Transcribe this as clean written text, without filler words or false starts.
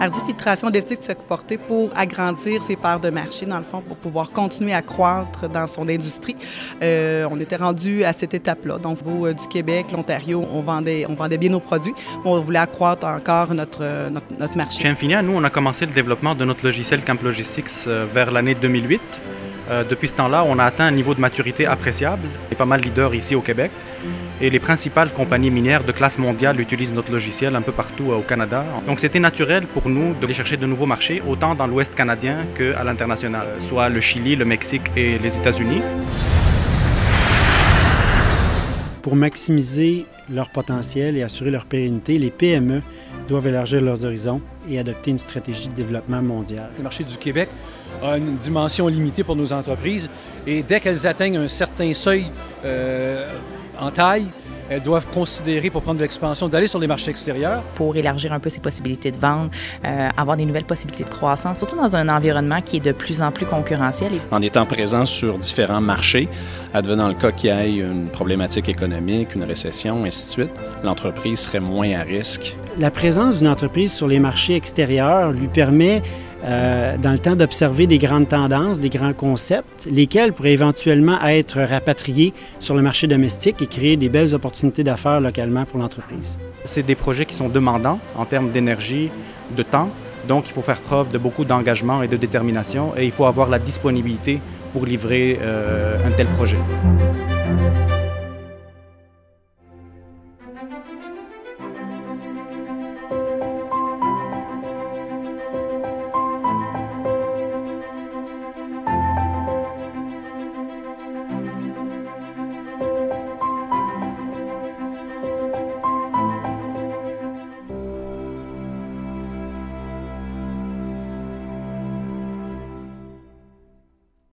Hardy Filtration a décidé de se porter pour agrandir ses parts de marché, dans le fond, pour pouvoir continuer à croître dans son industrie. On était rendu à cette étape-là. Donc, au niveau du Québec, l'Ontario, on vendait bien nos produits, mais on voulait accroître encore notre marché. Chez Infinia, nous, on a commencé le développement de notre logiciel Camp Logistics vers l'année 2008. Depuis ce temps-là, on a atteint un niveau de maturité appréciable. Il y a pas mal de leaders ici au Québec. Et les principales compagnies minières de classe mondiale utilisent notre logiciel un peu partout au Canada. Donc c'était naturel pour nous d'aller chercher de nouveaux marchés, autant dans l'Ouest canadien qu'à l'international, soit le Chili, le Mexique et les États-Unis. Pour maximiser leur potentiel et assurer leur pérennité, les PME doivent élargir leurs horizons et adopter une stratégie de développement mondial. Le marché du Québec a une dimension limitée pour nos entreprises et dès qu'elles atteignent un certain seuil en taille, elles doivent considérer, pour prendre de l'expansion, d'aller sur les marchés extérieurs. Pour élargir un peu ses possibilités de vente, avoir des nouvelles possibilités de croissance, surtout dans un environnement qui est de plus en plus concurrentiel. En étant présent sur différents marchés, advenant le cas qu'il y ait une problématique économique, une récession, ainsi de suite, l'entreprise serait moins à risque. La présence d'une entreprise sur les marchés extérieurs lui permet dans le temps d'observer des grandes tendances, des grands concepts, lesquels pourraient éventuellement être rapatriés sur le marché domestique et créer des belles opportunités d'affaires localement pour l'entreprise. C'est des projets qui sont demandants en termes d'énergie, de temps, donc il faut faire preuve de beaucoup d'engagement et de détermination et il faut avoir la disponibilité pour livrer un tel projet.